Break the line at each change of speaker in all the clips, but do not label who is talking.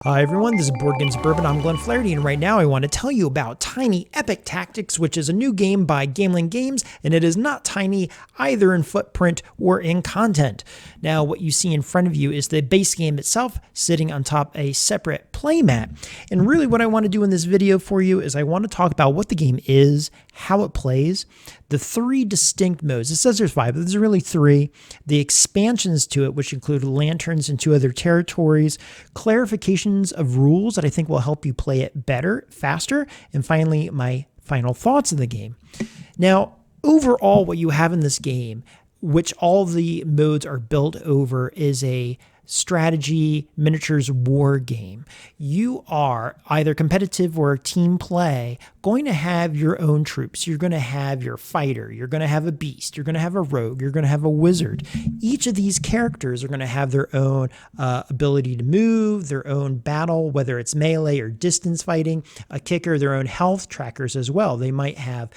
Hi everyone, this is Board Games Bourbon. I'm Glenn Flaherty, and right now I want to tell you about Tiny Epic Tactics, which is a new game by Gameling Games, and it is not tiny either in footprint or in content. Now, what you see in front of you is the base game itself sitting on top a separate playmat. And really what I want to do in this video for you is I want to talk about what the game is, how it plays, the three distinct modes. It says there's five, but there's really three. The expansions to it, which include lanterns and two other territories, clarifications of rules that I think will help you play it better, faster, and finally, my final thoughts of the game. Now, overall, what you have in this game, which all the modes are built over, is a strategy miniatures war game. You are either competitive or team play going to have your own troops. You're going to have your fighter, you're going to have a beast, you're going to have a rogue, you're going to have a wizard. Each of these characters are going to have their own ability to move, their own battle, whether it's melee or distance fighting, a kicker, their own health trackers as well. They might have,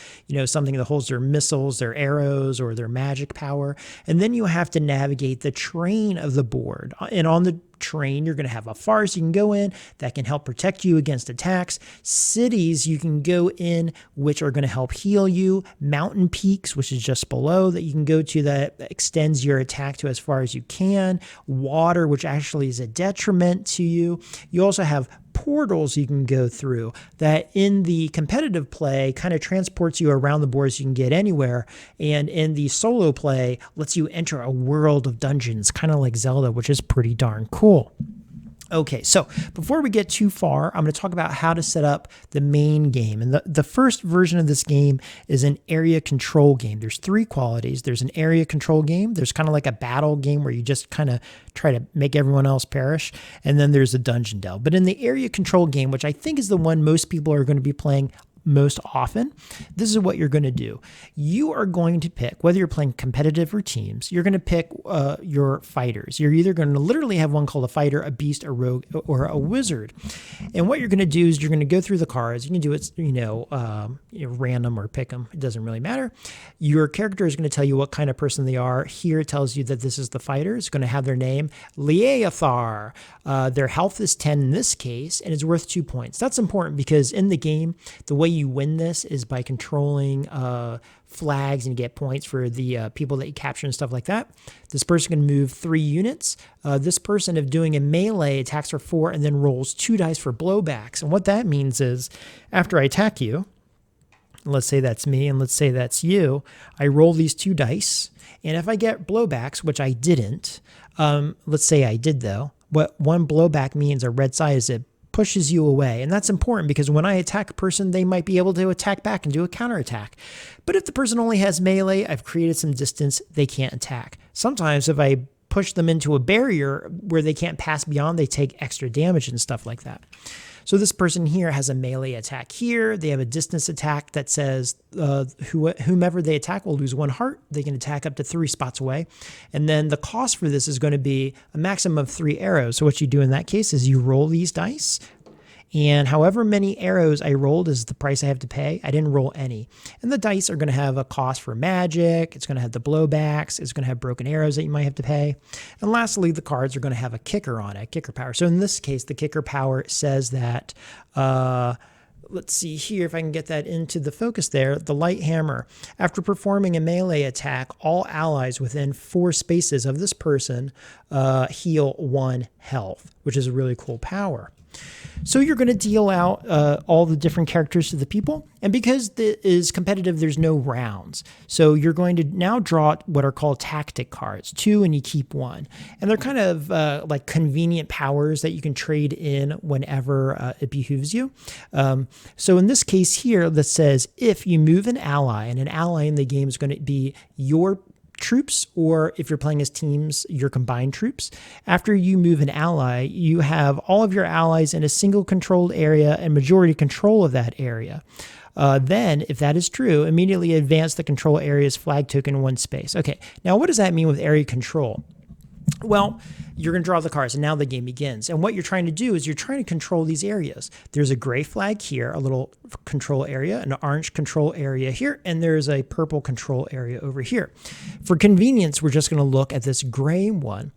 something that holds their missiles, their arrows, or their magic power. And then you have to navigate the terrain of the board. And on the terrain, you're going to have a forest you can go in that can help protect you against attacks. Cities you can go in which are going to help heal you. Mountain peaks, which is just below, that you can go to that extends your attack to as far as you can. Water, which actually is a detriment to you. You also have portals you can go through that in the competitive play kind of transports you around the board so you can get anywhere, and in the solo play lets you enter a world of dungeons, kind of like Zelda, which is pretty darn cool. Okay, so before we get too far, I'm going to talk about how to set up the main game. And the first version of this game is an area control game. There's three qualities. There's an area control game. There's kind of like a battle game where you just kind of try to make everyone else perish. And then there's a dungeon delve. But in the area control game, which I think is the one most people are going to be playing most often, this is what you're going to do. You are going to pick, whether you're playing competitive or teams, you're going to pick your fighters. You're either going to literally have one called a fighter, a beast, a rogue, or a wizard. And what you're going to do is you're going to go through the cards. You can do it, random or pick them. It doesn't really matter. Your character is going to tell you what kind of person they are. Here it tells you that this is the fighter. It's going to have their name, Leathar. Their health is 10 in this case, and it's worth 2 points. That's important because in the game, the way you win this is by controlling flags and you get points for the people that you capture and stuff like that. This person can move 3 units. This person, if doing a melee, attacks for 4 and then rolls 2 dice for blowbacks. And what that means is after I attack you, let's say that's me and let's say that's you, I roll these 2 dice. And if I get blowbacks, which I didn't, let's say I did though, what one blowback means, a red side, is it pushes you away. And that's important because when I attack a person, they might be able to attack back and do a counterattack. But if the person only has melee, I've created some distance, they can't attack. Sometimes if I push them into a barrier where they can't pass beyond, they take extra damage and stuff like that. So this person here has a melee attack here. They have a distance attack that says whomever they attack will lose 1 heart. They can attack up to 3 spots away. And then the cost for this is going to be a maximum of 3 arrows. So what you do in that case is you roll these dice. And however many arrows I rolled is the price I have to pay. I didn't roll any. And the dice are going to have a cost for magic. It's going to have the blowbacks. It's going to have broken arrows that you might have to pay. And lastly, the cards are going to have a kicker on it, kicker power. So in this case, the kicker power says that, let's see here if I can get that into the focus there, the light hammer. After performing a melee attack, all allies within 4 spaces of this person heal 1 health, which is a really cool power. So you're going to deal out all the different characters to the people. And because it is competitive, there's no rounds. So you're going to now draw what are called tactic cards, 2 and you keep 1. And they're kind of like convenient powers that you can trade in whenever it behooves you. So in this case here, that says if you move an ally, and an ally in the game is going to be your troops, or if you're playing as teams, your combined troops. After you move an ally, you have all of your allies in a single controlled area and majority control of that area. Then, if that is true, immediately advance the control area's flag token 1 space. Okay, now what does that mean with area control? Well, you're going to draw the cards, and now the game begins. And what you're trying to do is you're trying to control these areas. There's a gray flag here, a little control area, an orange control area here, and there's a purple control area over here. For convenience, we're just going to look at this gray one.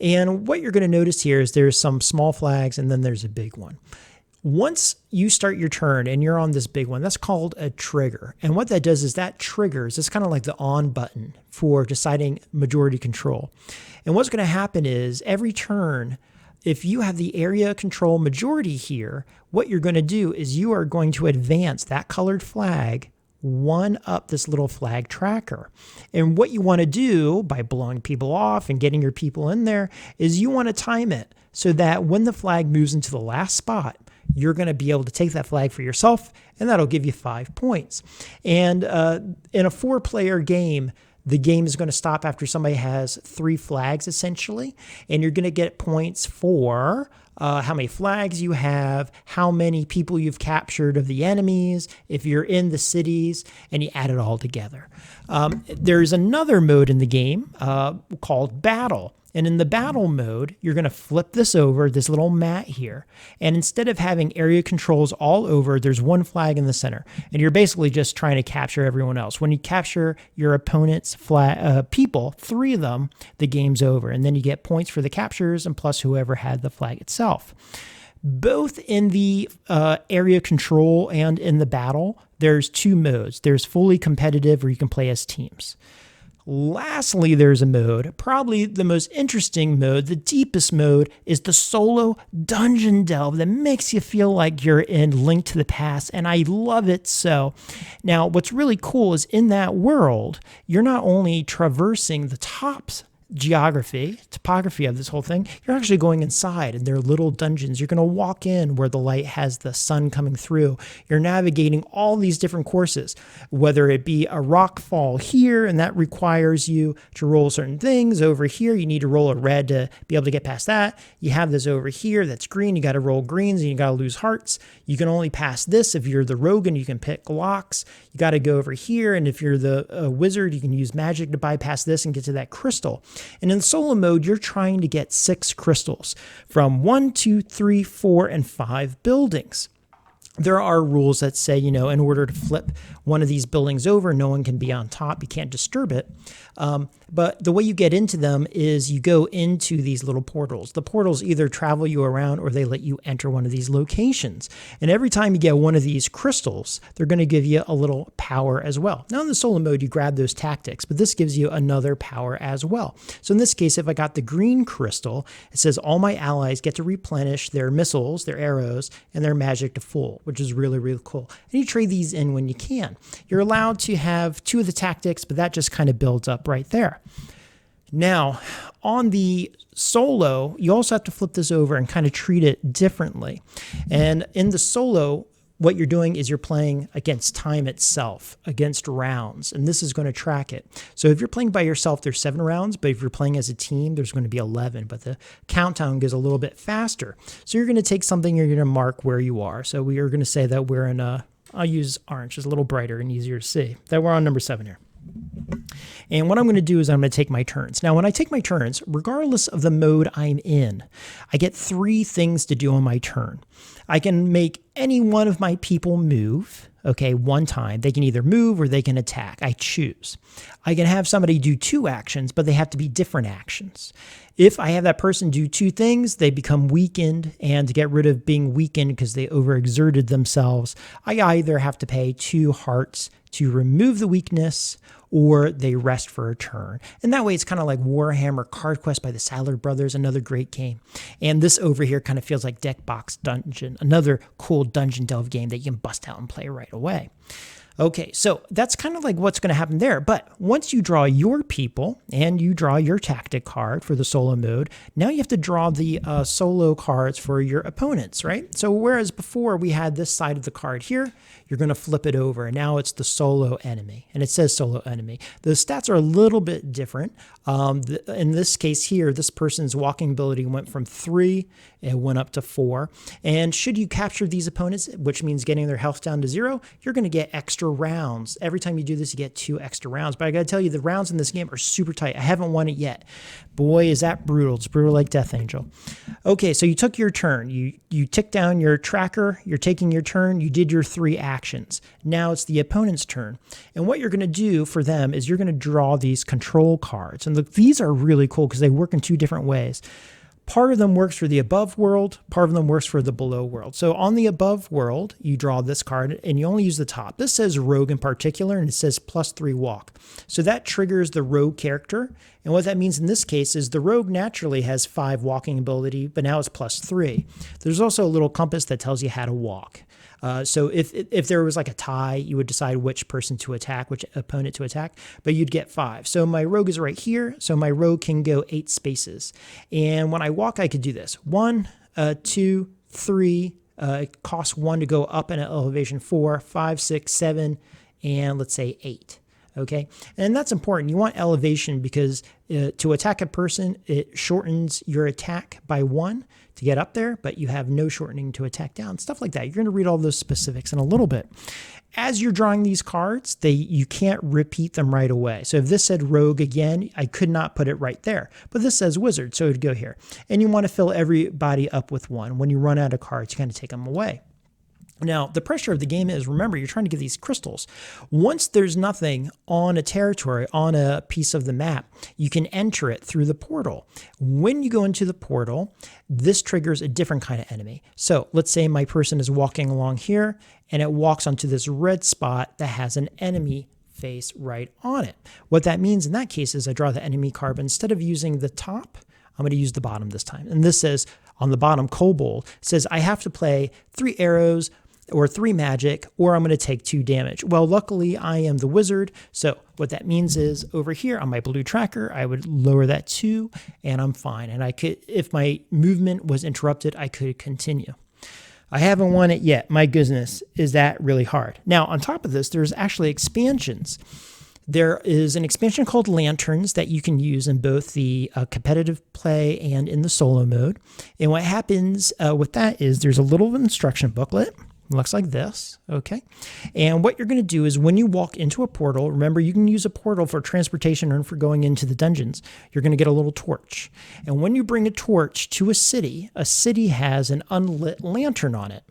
And what you're going to notice here is there's some small flags and then there's a big one. Once you start your turn and you're on this big one, that's called a trigger. And what that does is that triggers, it's kind of like the on button for deciding majority control. And what's going to happen is every turn, if you have the area control majority here, what you're going to do is you are going to advance that colored flag one up this little flag tracker. And what you want to do by blowing people off and getting your people in there is you want to time it so that when the flag moves into the last spot, you're going to be able to take that flag for yourself, and that'll give you 5 points. And in a 4-player game, the game is going to stop after somebody has 3 flags, essentially, and you're going to get points for how many flags you have, how many people you've captured of the enemies, if you're in the cities, and you add it all together. There's another mode in the game called Battle. And in the battle mode, you're going to flip this over, this little mat here. And instead of having area controls all over, there's one flag in the center. And you're basically just trying to capture everyone else. When you capture your opponent's people, 3 of them, the game's over. And then you get points for the captures and plus whoever had the flag itself. Both in the area control and in the battle, there's 2 modes. There's fully competitive where you can play as teams. Lastly, there's a mode, probably the most interesting mode, the deepest mode, is the solo dungeon delve that makes you feel like you're in Link to the Past, and I love it so. Now, what's really cool is in that world, you're not only traversing the topography of this whole thing, you're actually going inside, and there are little dungeons. You're going to walk in where the light has the sun coming through. You're navigating all these different courses, whether it be a rock fall here, and that requires you to roll certain things. Over here, you need to roll a red to be able to get past that. You have this over here that's green. You got to roll greens, and you got to lose hearts. You can only pass this if you're the rogue, and you can pick locks. You got to go over here, and if you're the wizard, you can use magic to bypass this and get to that crystal. And in solo mode, you're trying to get 6 crystals from 1, 2, 3, 4, and 5 buildings. There are rules that say, in order to flip one of these buildings over, no one can be on top. You can't disturb it. But the way you get into them is you go into these little portals. The portals either travel you around or they let you enter one of these locations. And every time you get one of these crystals, they're going to give you a little power as well. Now in the solo mode, you grab those tactics, but this gives you another power as well. So in this case, if I got the green crystal, it says all my allies get to replenish their missiles, their arrows, and their magic to full, which is really, really cool. And you trade these in when you can. You're allowed to have 2 of the tactics, but that just kind of builds up right there. Now, on the solo, you also have to flip this over and kind of treat it differently. And in the solo, what you're doing is you're playing against time itself, against rounds, and this is going to track it. So if you're playing by yourself, there's 7 rounds, but if you're playing as a team, there's going to be 11, but the countdown goes a little bit faster. So you're going to take something, you're going to mark where you are. So we are going to say that we're in I'll use orange, it's a little brighter and easier to see, that we're on number 7 here. And what I'm going to do is I'm going to take my turns. Now, when I take my turns, regardless of the mode I'm in, I get 3 things to do on my turn. I can make any one of my people move, okay, one time. They can either move or they can attack. I choose. I can have somebody do 2 actions, but they have to be different actions. If I have that person do 2 things, they become weakened, and to get rid of being weakened because they overexerted themselves, I either have to pay 2 hearts to remove the weakness, or they rest for a turn. And that way it's kind of like Warhammer Card Quest by the Sadler Brothers, another great game. And this over here kind of feels like Deck Box Dungeon, another cool dungeon delve game that you can bust out and play right away. Okay, so that's kind of like what's going to happen there. But once you draw your people and you draw your tactic card for the solo mode, now you have to draw the solo cards for your opponents, right? So whereas before we had this side of the card here, you're going to flip it over, and now it's the solo enemy, and it says solo enemy. The stats are a little bit different. In this case here, this person's walking ability went from 3, it went up to 4. And should you capture these opponents, which means getting their health down to 0, you're going to get extra extra rounds. Every time you do this, you get 2 extra rounds. But I got to tell you, the rounds in this game are super tight. I haven't won it yet. Boy, is that brutal. It's brutal like Death Angel. Okay, so you took your turn. You tick down your tracker. You're taking your turn. You did your 3 actions. Now it's the opponent's turn. And what you're going to do for them is you're going to draw these control cards. And these are really cool because they work in 2 different ways. Part of them works for the above world, part of them works for the below world. So on the above world, you draw this card and you only use the top. This says rogue in particular, and it says +3 walk. So that triggers the rogue character. And what that means in this case is the rogue naturally has 5 walking ability, but now it's +3. There's also a little compass that tells you how to walk. So if there was like a tie, you would decide which person to attack, which opponent to attack, but you'd get 5. So my rogue is right here. So my rogue can go 8 spaces. And when I walk, I could do this. 1, 2, 3. It costs 1 to go up in elevation. 4, 5, 6, 7, and let's say 8. Okay, and that's important. You want elevation because to attack a person, it shortens your attack by 1 to get up there, but you have no shortening to attack down, stuff like that. You're going to read all those specifics in a little bit. As you're drawing these cards, you can't repeat them right away. So if this said rogue again, I could not put it right there, but this says wizard, so it would go here. And you want to fill everybody up with 1. When you run out of cards, you kind of take them away. Now, the pressure of the game is, remember, you're trying to get these crystals. Once there's nothing on a territory, on a piece of the map, you can enter it through the portal. When you go into the portal, this triggers a different kind of enemy. So let's say my person is walking along here, and it walks onto this red spot that has an enemy face right on it. What that means in that case is I draw the enemy card, but instead of using the top, I'm going to use the bottom this time. And this says, on the bottom, Kobold, says I have to play 3 arrows, or 3 magic, or I'm going to take 2 damage. Well, luckily I am the wizard, so what that means is over here on my blue tracker, I would lower that 2, and I'm fine. And I could, if my movement was interrupted, I could continue. I haven't won it yet. My goodness, is that really hard. Now, on top of this, there's actually expansions. There is an expansion called Lanterns that you can use in both the competitive play and in the solo mode. And what happens with that is there's a little instruction booklet. It looks like this, okay? And what you're going to do is when you walk into a portal, remember you can use a portal for transportation or for going into the dungeons, you're going to get a little torch. And when you bring a torch to a city has an unlit lantern on it.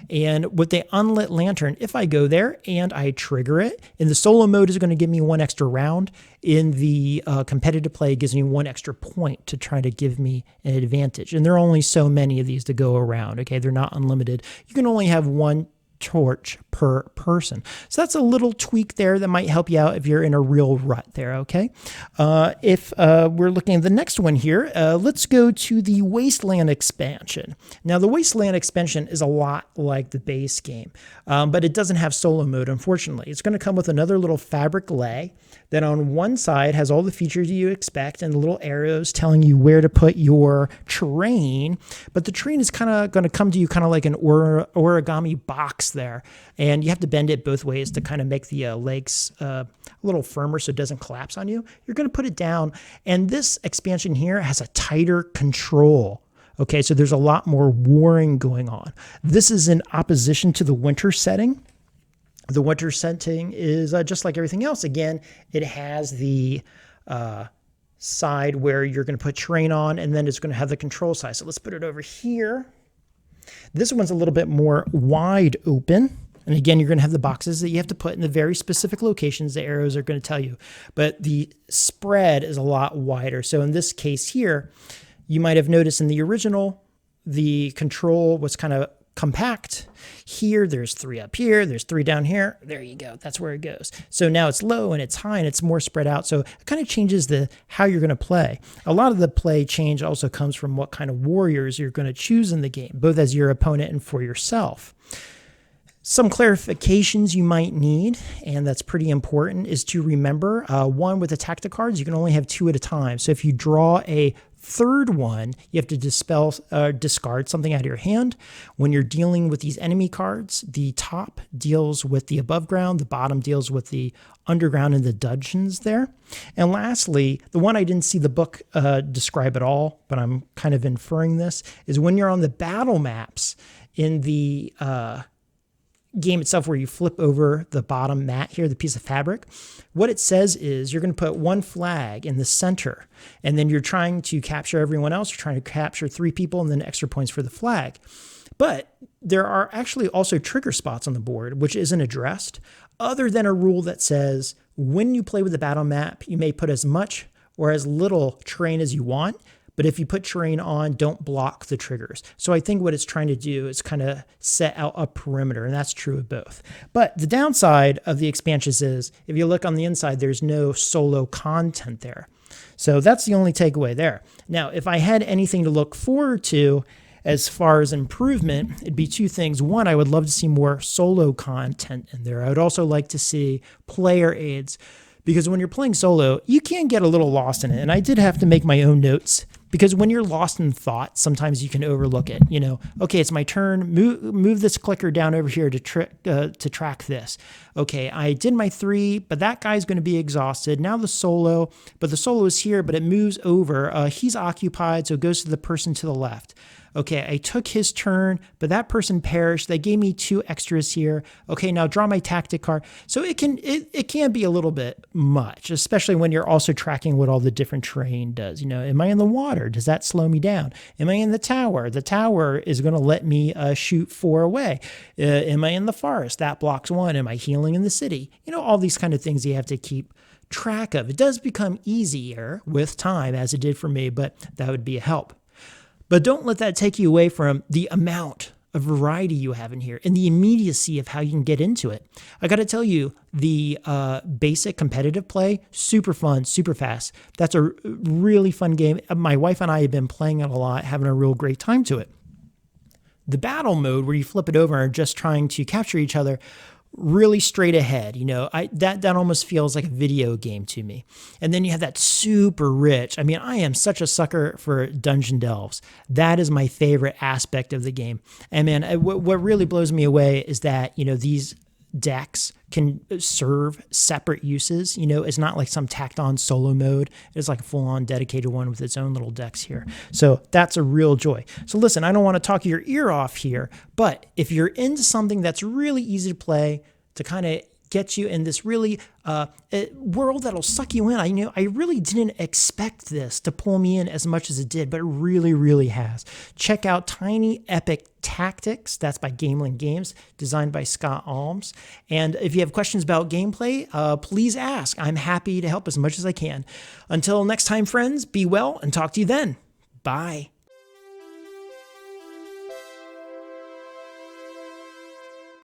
And with the unlit lantern, if I go there and I trigger it, in the solo mode is going to give me 1 extra round. In the competitive play, it gives me 1 extra point to try to give me an advantage. And there are only so many of these to go around, okay? They're not unlimited. You can only have 1 torch per person. So that's a little tweak there that might help you out if you're in a real rut there, okay? If we're looking at the next one here, let's go to the Wasteland Expansion. Now, the Wasteland Expansion is a lot like the base game, but it doesn't have solo mode, unfortunately. It's going to come with another little fabric lay that on one side has all the features you expect and the little arrows telling you where to put your terrain, but the terrain is kind of going to come to you kind of like an origami box there, and you have to bend it both ways to kind of make the legs a little firmer so it doesn't collapse on you. You're going to put it down, and this expansion here has a tighter control. Okay, so there's a lot more warring going on. This is in opposition to the winter setting. The winter setting is just like everything else. Again, it has the side where you're going to put terrain on, and then it's going to have the control side. So let's put it over here. This one's a little bit more wide open. And again, you're going to have the boxes that you have to put in the very specific locations the arrows are going to tell you. But the spread is a lot wider. So in this case here, you might have noticed in the original, the control was kind of compact. Here, there's 3 up here, there's 3 down here. There you go. That's where it goes. So now it's low and it's high and it's more spread out. So it kind of changes how you're going to play. A lot of the play change also comes from what kind of warriors you're going to choose in the game, both as your opponent and for yourself. Some clarifications you might need, and that's pretty important, is to remember, one, with the tactic cards, you can only have 2 at a time. So if you draw a third one, you have to discard something out of your hand. When you're dealing with these enemy cards, the top deals with the above ground, the bottom deals with the underground and the dungeons there. And lastly, the one I didn't see the book describe at all, but I'm kind of inferring this, is when you're on the battle maps in the game itself where you flip over the bottom mat here, the piece of fabric, what it says is you're going to put one flag in the center, and then you're trying to capture everyone else. You're trying to capture 3 people and then extra points for the flag. But there are actually also trigger spots on the board, which isn't addressed, other than a rule that says when you play with the battle map, you may put as much or as little terrain as you want. But if you put terrain on, don't block the triggers. So I think what it's trying to do is kind of set out a perimeter, and that's true of both. But the downside of the expansions is, if you look on the inside, there's no solo content there. So that's the only takeaway there. Now, if I had anything to look forward to as far as improvement, it'd be 2 things. One, I would love to see more solo content in there. I would also like to see player aids, because when you're playing solo, you can get a little lost in it. And I did have to make my own notes, because when you're lost in thought, sometimes you can overlook it. Okay, it's my turn. Move this clicker down over here to track this. Okay, I did my 3, but that guy's going to be exhausted. Now the solo is here, but it moves over. He's occupied, so it goes to the person to the left. Okay, I took his turn, but that person perished. They gave me 2 extras here. Okay, now draw my tactic card. So it can be a little bit much, especially when you're also tracking what all the different terrain does. Am I in the water? Does that slow me down? Am I in the tower? The tower is going to let me shoot 4 away. Am I in the forest? That blocks 1. Am I healing in the city? All these kind of things you have to keep track of. It does become easier with time, as it did for me, but that would be a help. But don't let that take you away from the amount of variety you have in here and the immediacy of how you can get into it. I got to tell you, the basic competitive play, super fun, super fast. That's a really fun game. My wife and I have been playing it a lot, having a real great time to it. The battle mode, where you flip it over and are just trying to capture each other, really straight ahead. That almost feels like a video game to me. And then you have that super rich. I am such a sucker for dungeon delves. That is my favorite aspect of the game. And man, what really blows me away is that, these decks can serve separate uses. It's not like some tacked on solo mode. It's like a full on dedicated one with its own little decks here. So that's a real joy. So listen, I don't want to talk your ear off here, but if you're into something that's really easy to play, to kind of get you in this really world that'll suck you in. I really didn't expect this to pull me in as much as it did, but it really, really has. Check out Tiny Epic Tactics. That's by Gameland Games, designed by Scott Alms. And if you have questions about gameplay, please ask. I'm happy to help as much as I can. Until next time, friends, be well and talk to you then. Bye.